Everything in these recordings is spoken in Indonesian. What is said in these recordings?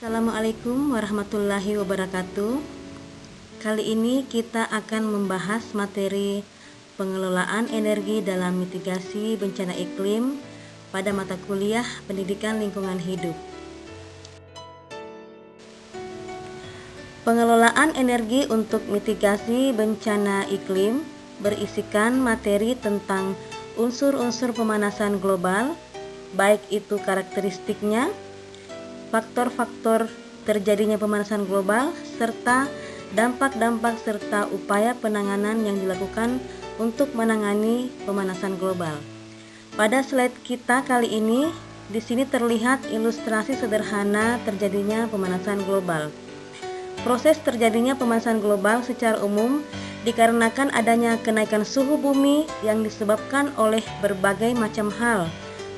Assalamualaikum warahmatullahi wabarakatuh. Kali ini kita akan membahas materi pengelolaan energi dalam mitigasi bencana iklim pada mata kuliah Pendidikan Lingkungan Hidup. Pengelolaan energi untuk mitigasi bencana iklim berisikan materi tentang unsur-unsur pemanasan global, baik itu karakteristiknya, faktor-faktor terjadinya pemanasan global, serta dampak-dampak serta upaya penanganan yang dilakukan untuk menangani pemanasan global. Pada slide kita kali ini, di sini terlihat ilustrasi sederhana terjadinya pemanasan global. Proses terjadinya pemanasan global secara umum dikarenakan adanya kenaikan suhu bumi yang disebabkan oleh berbagai macam hal.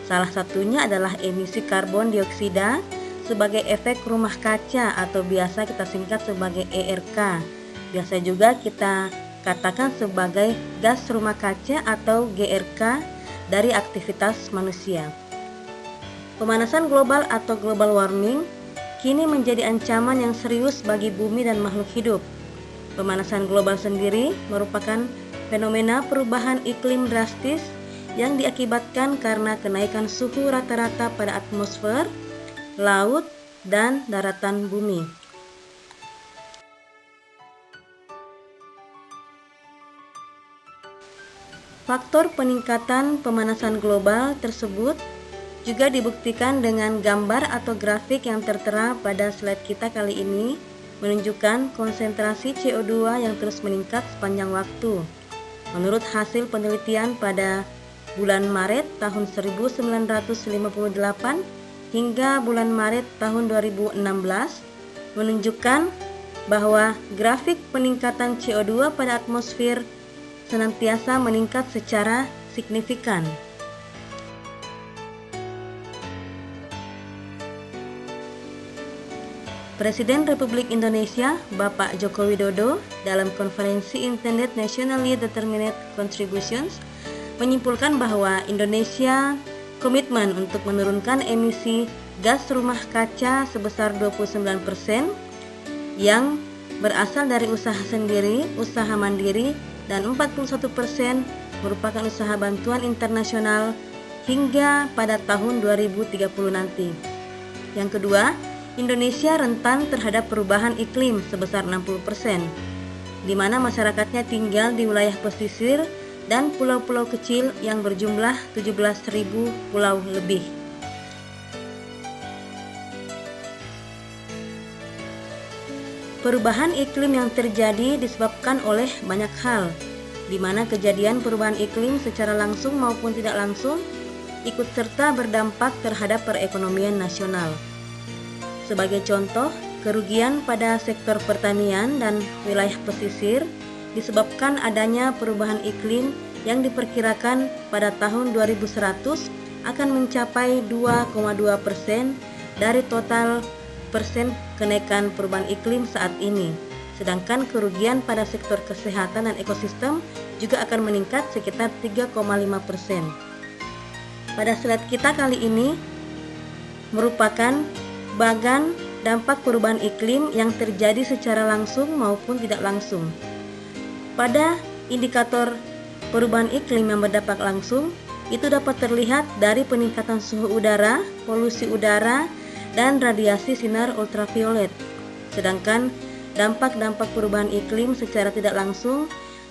Salah satunya adalah emisi karbon dioksida sebagai efek rumah kaca atau biasa kita singkat sebagai ERK. Biasa juga kita katakan sebagai gas rumah kaca atau GRK dari aktivitas manusia. Pemanasan global atau global warming kini menjadi ancaman yang serius bagi bumi dan makhluk hidup. Pemanasan global sendiri merupakan fenomena perubahan iklim drastis yang diakibatkan karena kenaikan suhu rata-rata pada atmosfer, laut, dan daratan bumi. Faktor peningkatan pemanasan global tersebut juga dibuktikan dengan gambar atau grafik yang tertera pada slide kita kali ini, menunjukkan konsentrasi CO2 yang terus meningkat sepanjang waktu. Menurut hasil penelitian pada bulan Maret tahun 1958 hingga bulan Maret tahun 2016 menunjukkan bahwa grafik peningkatan CO2 pada atmosfer senantiasa meningkat secara signifikan. Presiden Republik Indonesia Bapak Joko Widodo dalam konferensi Intended Nationally Determined Contributions menyimpulkan bahwa Indonesia komitmen untuk menurunkan emisi gas rumah kaca sebesar 29% yang berasal dari usaha sendiri, usaha mandiri, dan 41% merupakan usaha bantuan internasional hingga pada tahun 2030 nanti. Yang kedua, Indonesia rentan terhadap perubahan iklim sebesar 60%, di mana masyarakatnya tinggal di wilayah pesisir dan pulau-pulau kecil yang berjumlah 17.000 pulau lebih. Perubahan iklim yang terjadi disebabkan oleh banyak hal, di mana kejadian perubahan iklim secara langsung maupun tidak langsung ikut serta berdampak terhadap perekonomian nasional. Sebagai contoh, kerugian pada sektor pertanian dan wilayah pesisir disebabkan adanya perubahan iklim yang diperkirakan pada tahun 2100 akan mencapai 2,2% dari total persen kenaikan perubahan iklim saat ini. Sedangkan kerugian pada sektor kesehatan dan ekosistem juga akan meningkat sekitar 3,5%. Pada slide kita kali ini merupakan bagan dampak perubahan iklim yang terjadi secara langsung maupun tidak langsung. Pada indikator perubahan iklim yang berdampak langsung, itu dapat terlihat dari peningkatan suhu udara, polusi udara, dan radiasi sinar ultraviolet. Sedangkan dampak-dampak perubahan iklim secara tidak langsung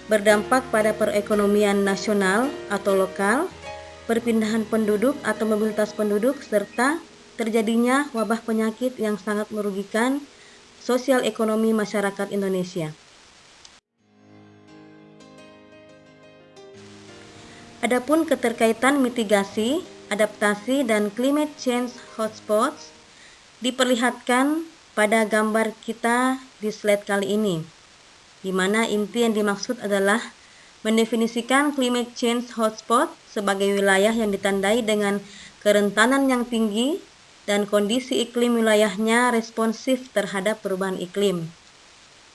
berdampak pada perekonomian nasional atau lokal, perpindahan penduduk atau mobilitas penduduk, serta terjadinya wabah penyakit yang sangat merugikan sosial ekonomi masyarakat Indonesia. Adapun keterkaitan mitigasi, adaptasi, dan climate change hotspots diperlihatkan pada gambar kita di slide kali ini, di mana inti yang dimaksud adalah mendefinisikan climate change hotspot sebagai wilayah yang ditandai dengan kerentanan yang tinggi dan kondisi iklim wilayahnya responsif terhadap perubahan iklim.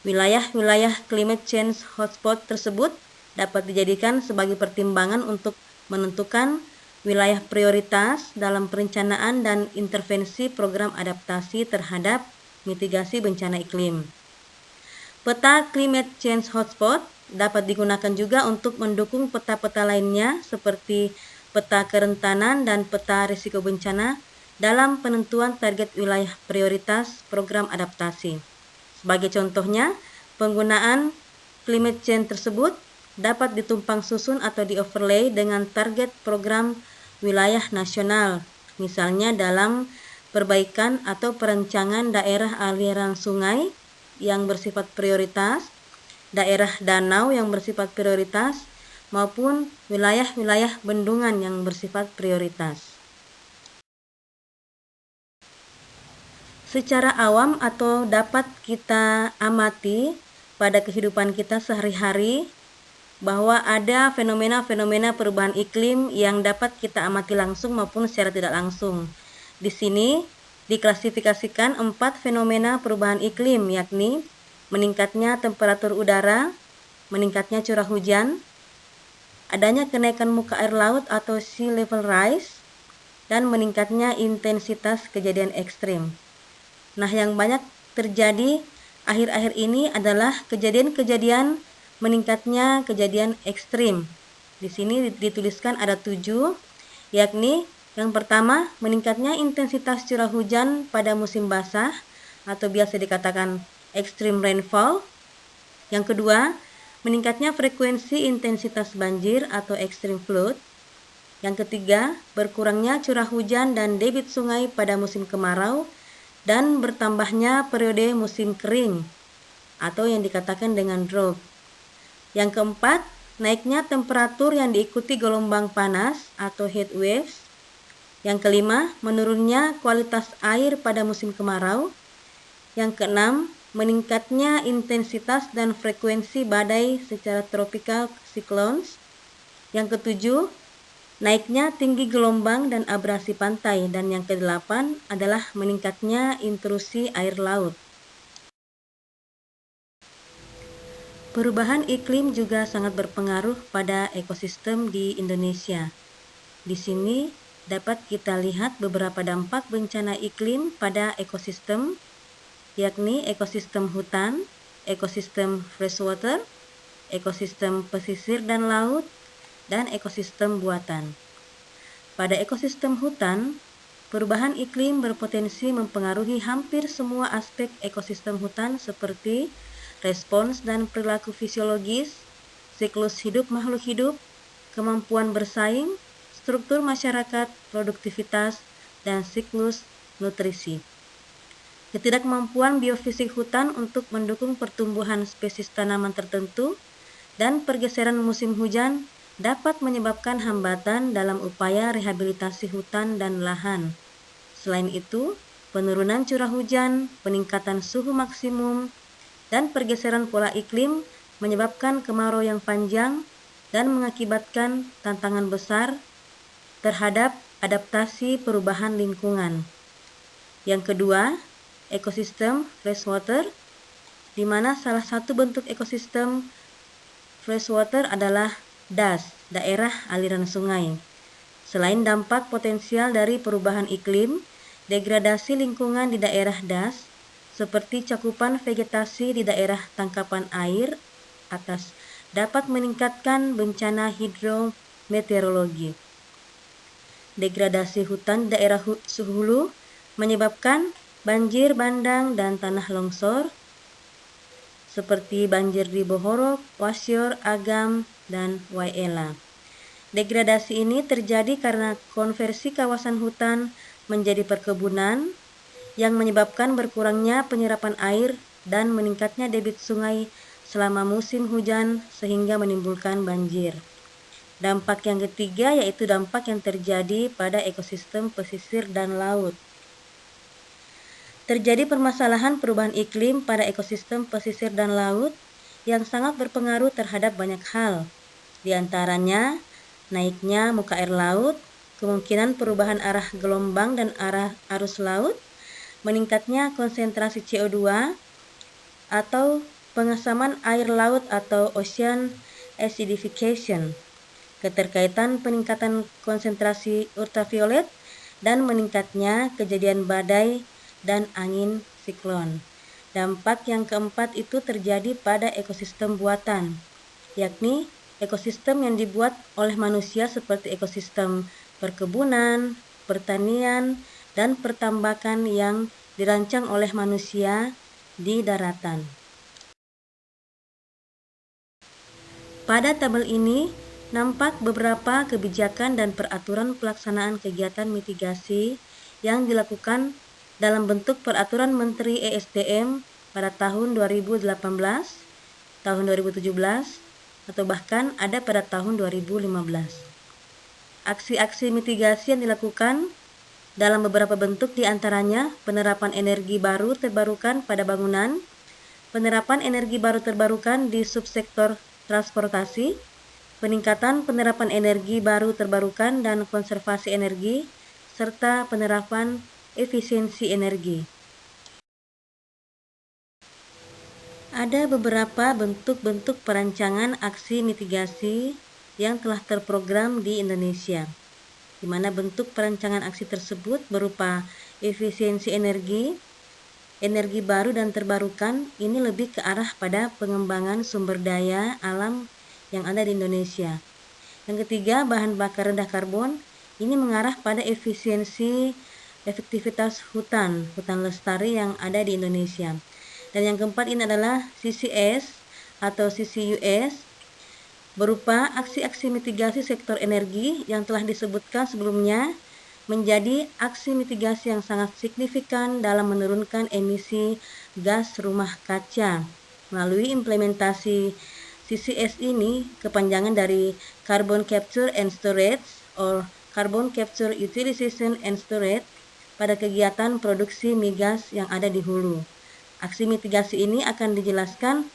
Wilayah-wilayah climate change hotspot tersebut dapat dijadikan sebagai pertimbangan untuk menentukan wilayah prioritas dalam perencanaan dan intervensi program adaptasi terhadap mitigasi bencana iklim. Peta Climate Change Hotspot dapat digunakan juga untuk mendukung peta-peta lainnya seperti peta kerentanan dan peta risiko bencana dalam penentuan target wilayah prioritas program adaptasi. Sebagai contohnya, penggunaan climate change tersebut dapat ditumpang susun atau di-overlay dengan target program wilayah nasional, misalnya dalam perbaikan atau perancangan daerah aliran sungai yang bersifat prioritas, daerah danau yang bersifat prioritas, maupun wilayah-wilayah bendungan yang bersifat prioritas. Secara awam atau dapat kita amati pada kehidupan kita sehari-hari bahwa ada fenomena-fenomena perubahan iklim yang dapat kita amati langsung maupun secara tidak langsung. Di sini diklasifikasikan 4 fenomena perubahan iklim, yakni meningkatnya temperatur udara, meningkatnya curah hujan, adanya kenaikan muka air laut atau sea level rise, dan meningkatnya intensitas kejadian ekstrim. Nah, yang banyak terjadi akhir-akhir ini adalah kejadian-kejadian meningkatnya kejadian ekstrim. Di sini dituliskan ada 7, yakni yang pertama, meningkatnya intensitas curah hujan pada musim basah atau biasa dikatakan extreme rainfall. Yang kedua, meningkatnya frekuensi intensitas banjir atau extreme flood. Yang ketiga, berkurangnya curah hujan dan debit sungai pada musim kemarau dan bertambahnya periode musim kering atau yang dikatakan dengan drought. Yang keempat, naiknya temperatur yang diikuti gelombang panas atau heat waves. Yang kelima, menurunnya kualitas air pada musim kemarau. Yang keenam, meningkatnya intensitas dan frekuensi badai secara tropical cyclones. Yang ketujuh, naiknya tinggi gelombang dan abrasi pantai. Dan yang kedelapan adalah meningkatnya intrusi air laut. Perubahan iklim juga sangat berpengaruh pada ekosistem di Indonesia. Di sini dapat kita lihat beberapa dampak bencana iklim pada ekosistem, yakni ekosistem hutan, ekosistem freshwater, ekosistem pesisir dan laut, dan ekosistem buatan. Pada ekosistem hutan, perubahan iklim berpotensi mempengaruhi hampir semua aspek ekosistem hutan seperti respons dan perilaku fisiologis, siklus hidup makhluk hidup, kemampuan bersaing, struktur masyarakat, produktivitas, dan siklus nutrisi. Ketidakmampuan biofisik hutan untuk mendukung pertumbuhan spesies tanaman tertentu dan pergeseran musim hujan dapat menyebabkan hambatan dalam upaya rehabilitasi hutan dan lahan. Selain itu, penurunan curah hujan, peningkatan suhu maksimum, dan pergeseran pola iklim menyebabkan kemarau yang panjang dan mengakibatkan tantangan besar terhadap adaptasi perubahan lingkungan. Yang kedua, ekosistem freshwater, di mana salah satu bentuk ekosistem freshwater adalah DAS, daerah aliran sungai. Selain dampak potensial dari perubahan iklim, degradasi lingkungan di daerah DAS, seperti cakupan vegetasi di daerah tangkapan air atas, dapat meningkatkan bencana hidrometeorologi. Degradasi hutan di daerah hulu menyebabkan banjir bandang dan tanah longsor, seperti banjir di Bohorok, Wasior, Agam, dan Waela. Degradasi ini terjadi karena konversi kawasan hutan menjadi perkebunan yang menyebabkan berkurangnya penyerapan air dan meningkatnya debit sungai selama musim hujan sehingga menimbulkan banjir. Dampak yang ketiga yaitu dampak yang terjadi pada ekosistem pesisir dan laut. Terjadi permasalahan perubahan iklim pada ekosistem pesisir dan laut yang sangat berpengaruh terhadap banyak hal. Di antaranya, naiknya muka air laut, kemungkinan perubahan arah gelombang dan arah arus laut, meningkatnya konsentrasi CO2 atau pengasaman air laut atau ocean acidification, keterkaitan peningkatan konsentrasi ultraviolet, dan meningkatnya kejadian badai dan angin siklon. Dampak yang keempat itu terjadi pada ekosistem buatan, yakni ekosistem yang dibuat oleh manusia seperti ekosistem perkebunan, pertanian, dan pertambakan yang dirancang oleh manusia di daratan. Pada tabel ini nampak beberapa kebijakan dan peraturan pelaksanaan kegiatan mitigasi yang dilakukan dalam bentuk peraturan Menteri ESDM pada tahun 2018, tahun 2017, atau bahkan ada pada tahun 2015. Aksi-aksi mitigasi yang dilakukan dalam beberapa bentuk diantaranya penerapan energi baru terbarukan pada bangunan, penerapan energi baru terbarukan di subsektor transportasi, peningkatan penerapan energi baru terbarukan dan konservasi energi, serta penerapan efisiensi energi. Ada beberapa bentuk-bentuk perancangan aksi mitigasi yang telah terprogram di Indonesia, di mana bentuk perancangan aksi tersebut berupa efisiensi energi, energi baru dan terbarukan. Ini lebih ke arah pada pengembangan sumber daya alam yang ada di Indonesia. Yang ketiga, bahan bakar rendah karbon. Ini mengarah pada efektivitas hutan lestari yang ada di Indonesia. Dan yang keempat ini adalah CCS atau CCUS, berupa aksi-aksi mitigasi sektor energi yang telah disebutkan sebelumnya, menjadi aksi mitigasi yang sangat signifikan dalam menurunkan emisi gas rumah kaca. Melalui implementasi CCS ini, kepanjangan dari Carbon Capture and Storage or Carbon Capture Utilization and Storage, pada kegiatan produksi migas yang ada di hulu. Aksi mitigasi ini akan dijelaskan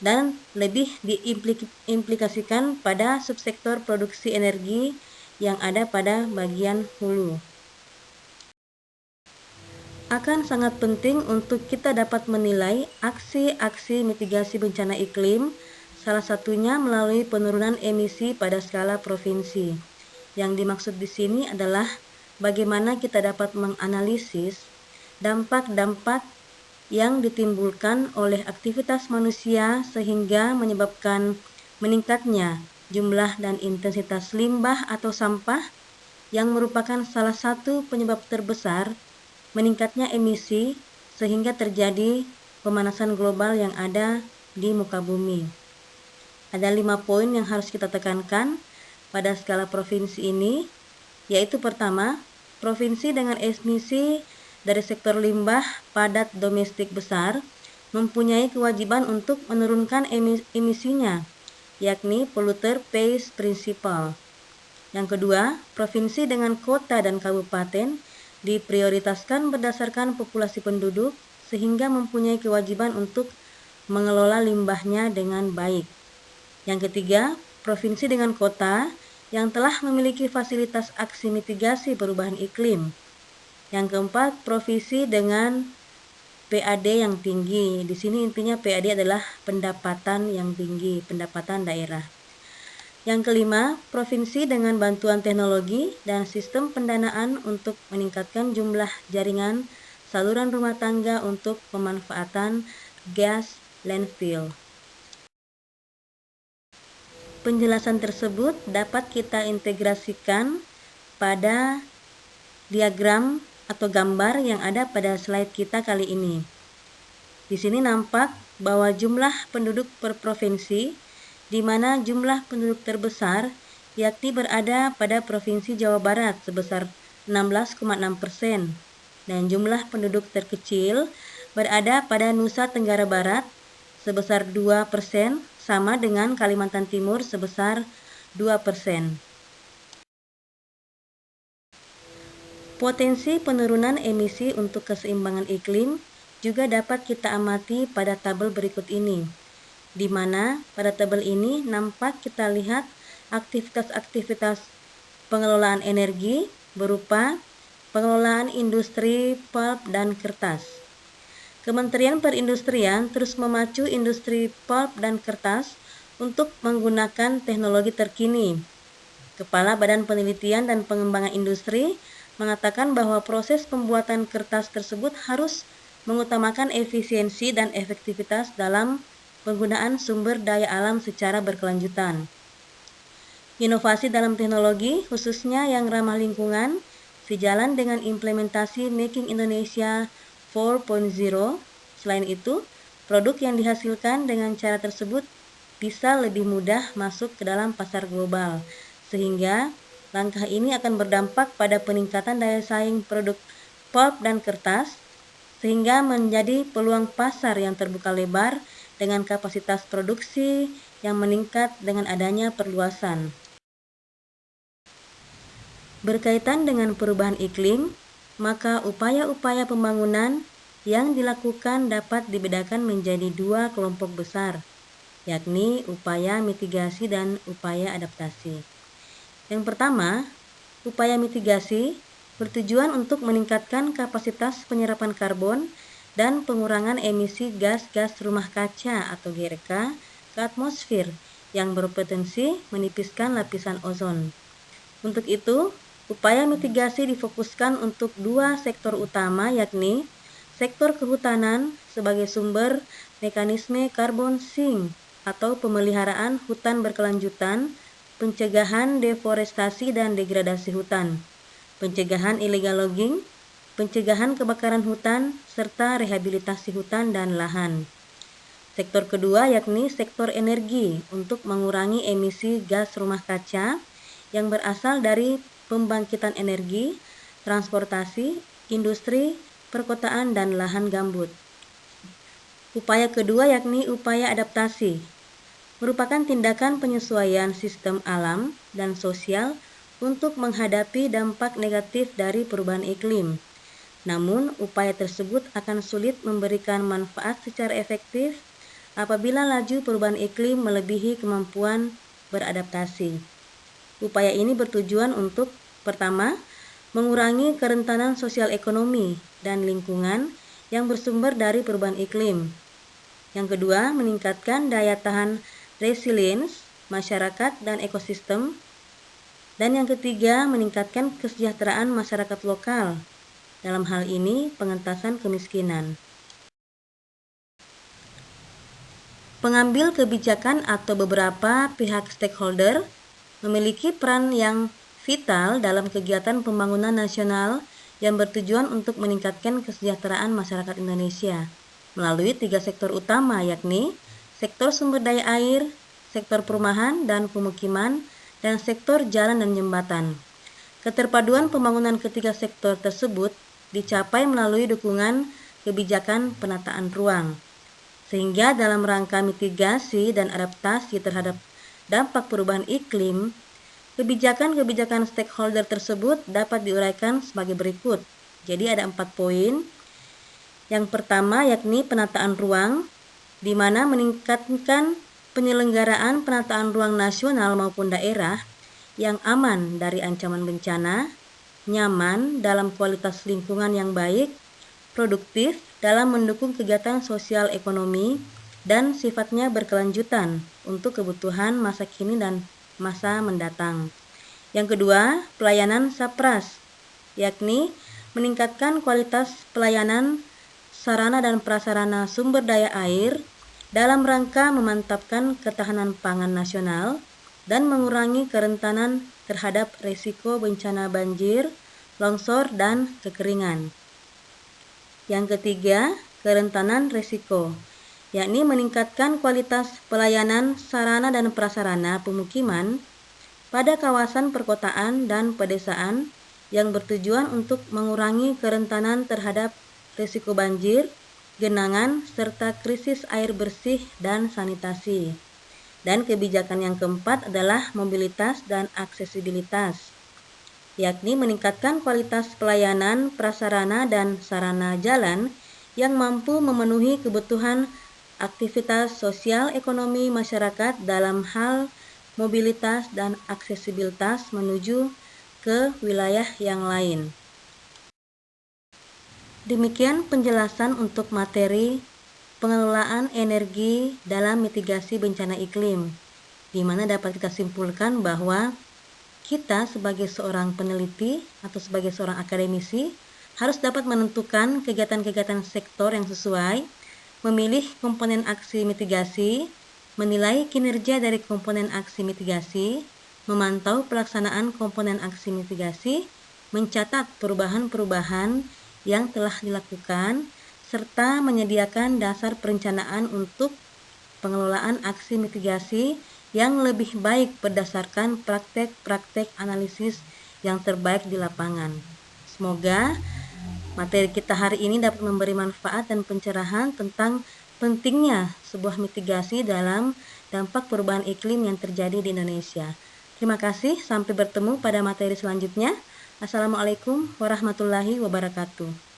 dan lebih diimplikasikan pada subsektor produksi energi yang ada pada bagian hulu. Akan sangat penting untuk kita dapat menilai aksi-aksi mitigasi bencana iklim, salah satunya melalui penurunan emisi pada skala provinsi. Yang dimaksud di sini adalah bagaimana kita dapat menganalisis dampak-dampak yang ditimbulkan oleh aktivitas manusia sehingga menyebabkan meningkatnya jumlah dan intensitas limbah atau sampah yang merupakan salah satu penyebab terbesar meningkatnya emisi sehingga terjadi pemanasan global yang ada di muka bumi. Ada 5 poin yang harus kita tekankan pada skala provinsi ini, yaitu pertama, provinsi dengan emisi dari sektor limbah padat domestik besar mempunyai kewajiban untuk menurunkan emisinya, yakni polluter pays principle. Yang kedua, provinsi dengan kota dan kabupaten diprioritaskan berdasarkan populasi penduduk sehingga mempunyai kewajiban untuk mengelola limbahnya dengan baik. Yang ketiga, provinsi dengan kota yang telah memiliki fasilitas aksi mitigasi perubahan iklim. Yang keempat, provinsi dengan PAD yang tinggi. Di sini intinya PAD adalah pendapatan yang tinggi, pendapatan daerah. Yang kelima, provinsi dengan bantuan teknologi dan sistem pendanaan untuk meningkatkan jumlah jaringan saluran rumah tangga untuk pemanfaatan gas landfill. Penjelasan tersebut dapat kita integrasikan pada diagram atau gambar yang ada pada slide kita kali ini. Di sini nampak bahwa jumlah penduduk per provinsi, di mana jumlah penduduk terbesar yakni berada pada Provinsi Jawa Barat sebesar 16,6% dan jumlah penduduk terkecil berada pada Nusa Tenggara Barat sebesar 2%, sama dengan Kalimantan Timur sebesar 2%. Potensi penurunan emisi untuk keseimbangan iklim juga dapat kita amati pada tabel berikut ini, di mana pada tabel ini nampak kita lihat aktivitas-aktivitas pengelolaan energi berupa pengelolaan industri pulp dan kertas. Kementerian Perindustrian terus memacu industri pulp dan kertas untuk menggunakan teknologi terkini Kepala Badan Penelitian dan Pengembangan Industri mengatakan bahwa proses pembuatan kertas tersebut harus mengutamakan efisiensi dan efektivitas dalam penggunaan sumber daya alam secara berkelanjutan. Inovasi dalam teknologi, khususnya yang ramah lingkungan, sejalan dengan implementasi Making Indonesia 4.0. Selain itu, produk yang dihasilkan dengan cara tersebut bisa lebih mudah masuk ke dalam pasar global, sehingga langkah ini akan berdampak pada peningkatan daya saing produk pulp dan kertas, sehingga menjadi peluang pasar yang terbuka lebar dengan kapasitas produksi yang meningkat dengan adanya perluasan. Berkaitan dengan perubahan iklim, maka upaya-upaya pembangunan yang dilakukan dapat dibedakan menjadi dua kelompok besar, yakni upaya mitigasi dan upaya adaptasi. Yang pertama, upaya mitigasi bertujuan untuk meningkatkan kapasitas penyerapan karbon dan pengurangan emisi gas-gas rumah kaca atau GRK ke atmosfer yang berpotensi menipiskan lapisan ozon. Untuk itu, upaya mitigasi difokuskan untuk dua sektor utama, yakni sektor kehutanan sebagai sumber mekanisme carbon sink atau pemeliharaan hutan berkelanjutan, pencegahan deforestasi dan degradasi hutan, pencegahan illegal logging, pencegahan kebakaran hutan, serta rehabilitasi hutan dan lahan. Sektor kedua yakni sektor energi untuk mengurangi emisi gas rumah kaca yang berasal dari pembangkitan energi, transportasi, industri, perkotaan, dan lahan gambut. Upaya kedua yakni upaya adaptasi, merupakan tindakan penyesuaian sistem alam dan sosial untuk menghadapi dampak negatif dari perubahan iklim. Namun, upaya tersebut akan sulit memberikan manfaat secara efektif apabila laju perubahan iklim melebihi kemampuan beradaptasi. Upaya ini bertujuan untuk, pertama, mengurangi kerentanan sosial ekonomi dan lingkungan yang bersumber dari perubahan iklim. Yang kedua, meningkatkan daya tahan resilience masyarakat dan ekosistem. Dan yang ketiga, meningkatkan kesejahteraan masyarakat lokal. Dalam hal ini, pengentasan kemiskinan. Pengambil kebijakan atau beberapa pihak stakeholder memiliki peran yang vital dalam kegiatan pembangunan nasional yang bertujuan untuk meningkatkan kesejahteraan masyarakat Indonesia melalui tiga sektor utama, yakni sektor sumber daya air, sektor perumahan dan pemukiman, dan sektor jalan dan jembatan. Keterpaduan pembangunan ketiga sektor tersebut dicapai melalui dukungan kebijakan penataan ruang, sehingga dalam rangka mitigasi dan adaptasi terhadap dampak perubahan iklim, kebijakan-kebijakan stakeholder tersebut dapat diuraikan sebagai berikut. Jadi ada 4 poin. Yang pertama yakni penataan ruang, di mana meningkatkan penyelenggaraan penataan ruang nasional maupun daerah yang aman dari ancaman bencana, nyaman dalam kualitas lingkungan yang baik, produktif dalam mendukung kegiatan sosial ekonomi, dan sifatnya berkelanjutan untuk kebutuhan masa kini dan masa mendatang. Yang kedua, pelayanan SAPRAS, yakni meningkatkan kualitas pelayanan sarana dan prasarana sumber daya air dalam rangka memantapkan ketahanan pangan nasional dan mengurangi kerentanan terhadap risiko bencana banjir, longsor, dan kekeringan. Yang ketiga, kerentanan risiko, yakni meningkatkan kualitas pelayanan sarana dan prasarana pemukiman pada kawasan perkotaan dan pedesaan yang bertujuan untuk mengurangi kerentanan terhadap risiko banjir, genangan, serta krisis air bersih dan sanitasi. Dan kebijakan yang keempat adalah mobilitas dan aksesibilitas, yakni meningkatkan kualitas pelayanan prasarana dan sarana jalan yang mampu memenuhi kebutuhan aktivitas sosial ekonomi masyarakat dalam hal mobilitas dan aksesibilitas menuju ke wilayah yang lain. Demikian penjelasan untuk materi pengelolaan energi dalam mitigasi bencana iklim, di mana dapat kita simpulkan bahwa kita sebagai seorang peneliti atau sebagai seorang akademisi harus dapat menentukan kegiatan-kegiatan sektor yang sesuai, memilih komponen aksi mitigasi, menilai kinerja dari komponen aksi mitigasi, memantau pelaksanaan komponen aksi mitigasi, mencatat perubahan-perubahan yang telah dilakukan, serta menyediakan dasar perencanaan untuk pengelolaan aksi mitigasi yang lebih baik berdasarkan praktek-praktek analisis yang terbaik di lapangan. Semoga materi kita hari ini dapat memberi manfaat dan pencerahan tentang pentingnya sebuah mitigasi dalam dampak perubahan iklim yang terjadi di Indonesia. Terima kasih, sampai bertemu pada materi selanjutnya. Assalamualaikum warahmatullahi wabarakatuh.